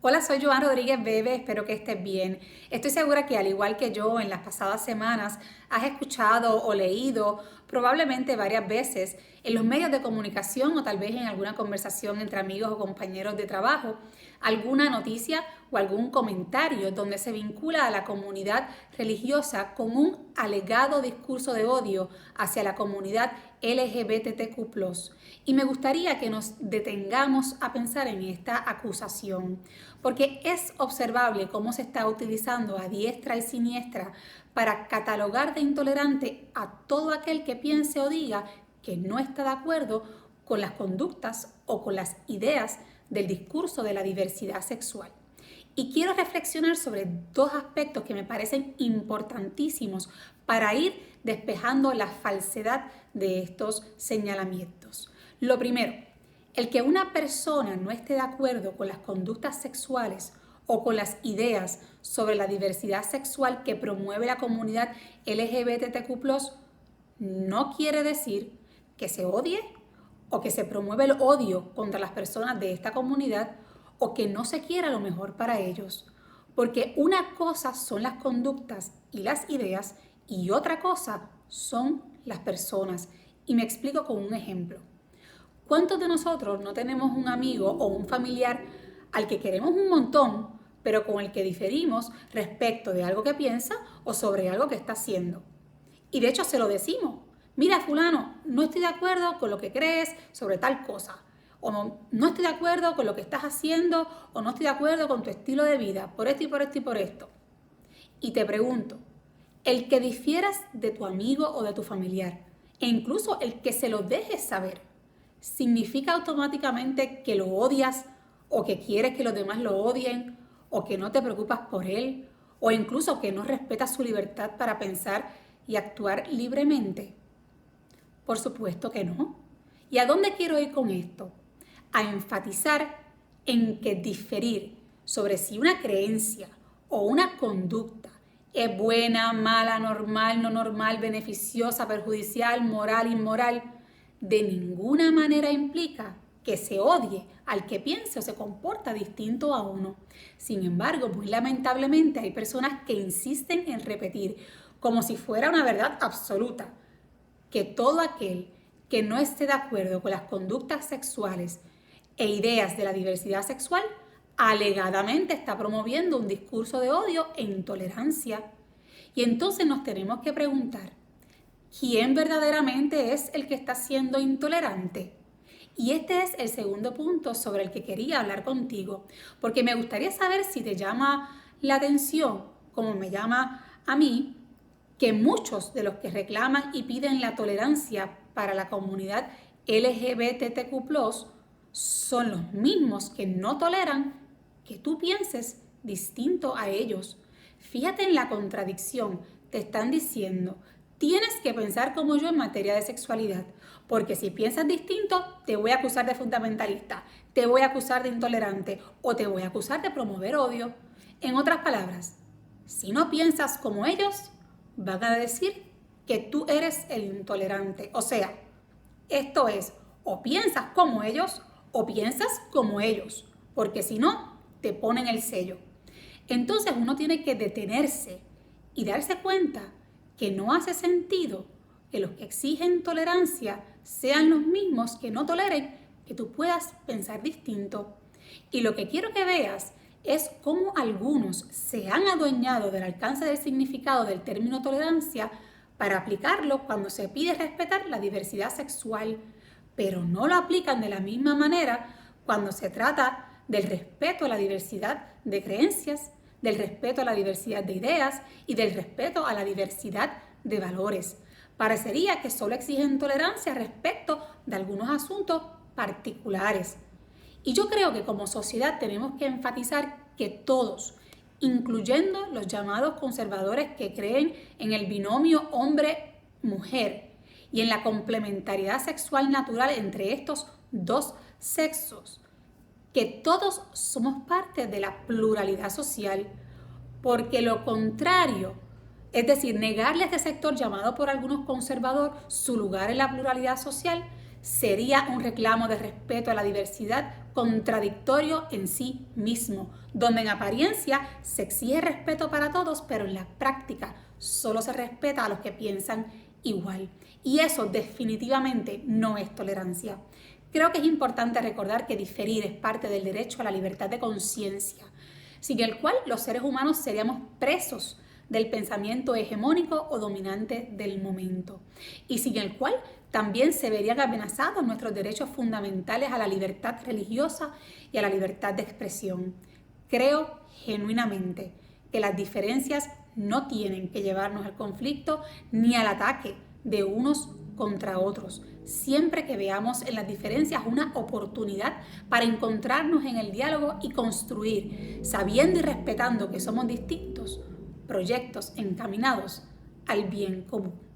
Hola, soy Joan Rodríguez Bebe, espero que estés bien. Estoy segura que al igual que yo en las pasadas semanas has escuchado o leído probablemente varias veces en los medios de comunicación o tal vez en alguna conversación entre amigos o compañeros de trabajo alguna noticia o algún comentario donde se vincula a la comunidad religiosa con un alegado discurso de odio hacia la comunidad LGBTQ+. Y me gustaría que nos detengamos a pensar en esta acusación, porque es observable cómo se está utilizando a diestra y siniestra para catalogar de intolerante a todo aquel que piense o diga que no está de acuerdo con las conductas o con las ideas del discurso de la diversidad sexual. Y quiero reflexionar sobre dos aspectos que me parecen importantísimos para ir despejando la falsedad de estos señalamientos. Lo primero, el que una persona no esté de acuerdo con las conductas sexuales o con las ideas sobre la diversidad sexual que promueve la comunidad LGBTQ+, no quiere decir que se odie o que se promueve el odio contra las personas de esta comunidad o que no se quiera lo mejor para ellos. Porque una cosa son las conductas y las ideas y otra cosa son las personas. Y me explico con un ejemplo. ¿Cuántos de nosotros no tenemos un amigo o un familiar al que queremos un montón, pero con el que diferimos respecto de algo que piensa o sobre algo que está haciendo? Y de hecho se lo decimos. Mira, fulano, no estoy de acuerdo con lo que crees sobre tal cosa. O no estoy de acuerdo con lo que estás haciendo, o no estoy de acuerdo con tu estilo de vida, por esto y por esto y por esto. Y te pregunto, el que difieras de tu amigo o de tu familiar, e incluso el que se lo dejes saber, ¿significa automáticamente que lo odias o que quieres que los demás lo odien o que no te preocupas por él o incluso que no respetas su libertad para pensar y actuar libremente? Por supuesto que no. ¿Y a dónde quiero ir con esto? A enfatizar en que diferir sobre si una creencia o una conducta es buena, mala, normal, no normal, beneficiosa, perjudicial, moral, inmoral, de ninguna manera implica que se odie al que piense o se comporta distinto a uno. Sin embargo, muy lamentablemente hay personas que insisten en repetir como si fuera una verdad absoluta que todo aquel que no esté de acuerdo con las conductas sexuales e ideas de la diversidad sexual alegadamente está promoviendo un discurso de odio e intolerancia. Y entonces nos tenemos que preguntar, ¿quién verdaderamente es el que está siendo intolerante? Y este es el segundo punto sobre el que quería hablar contigo, porque me gustaría saber si te llama la atención, como me llama a mí, que muchos de los que reclaman y piden la tolerancia para la comunidad LGBTQ+, son los mismos que no toleran que tú pienses distinto a ellos. Fíjate en la contradicción. Te están diciendo, tienes que pensar como yo en materia de sexualidad, porque si piensas distinto, te voy a acusar de fundamentalista, te voy a acusar de intolerante o te voy a acusar de promover odio. En otras palabras, si no piensas como ellos, van a decir que tú eres el intolerante. O sea, esto es, o piensas como ellos o piensas como ellos, porque si no, te ponen el sello. Entonces uno tiene que detenerse y darse cuenta que no hace sentido que los que exigen tolerancia sean los mismos que no toleren que tú puedas pensar distinto. Y lo que quiero que veas es cómo algunos se han adueñado del alcance del significado del término tolerancia para aplicarlo cuando se pide respetar la diversidad sexual, pero no lo aplican de la misma manera cuando se trata del respeto a la diversidad de creencias, del respeto a la diversidad de ideas y del respeto a la diversidad de valores. Parecería que solo exigen tolerancia respecto de algunos asuntos particulares. Y yo creo que como sociedad tenemos que enfatizar que todos, incluyendo los llamados conservadores que creen en el binomio hombre-mujer y en la complementariedad sexual natural entre estos dos sexos, que todos somos parte de la pluralidad social, porque lo contrario, es decir, negarle a este sector llamado por algunos conservador su lugar en la pluralidad social, sería un reclamo de respeto a la diversidad contradictorio en sí mismo, donde en apariencia se exige respeto para todos, pero en la práctica solo se respeta a los que piensan igual. Y eso definitivamente no es tolerancia. Creo que es importante recordar que diferir es parte del derecho a la libertad de conciencia, sin el cual los seres humanos seríamos presos del pensamiento hegemónico o dominante del momento, y sin el cual también se verían amenazados nuestros derechos fundamentales a la libertad religiosa y a la libertad de expresión. Creo genuinamente que las diferencias no tienen que llevarnos al conflicto ni al ataque de unos contra otros, siempre que veamos en las diferencias una oportunidad para encontrarnos en el diálogo y construir, sabiendo y respetando que somos distintos, proyectos encaminados al bien común.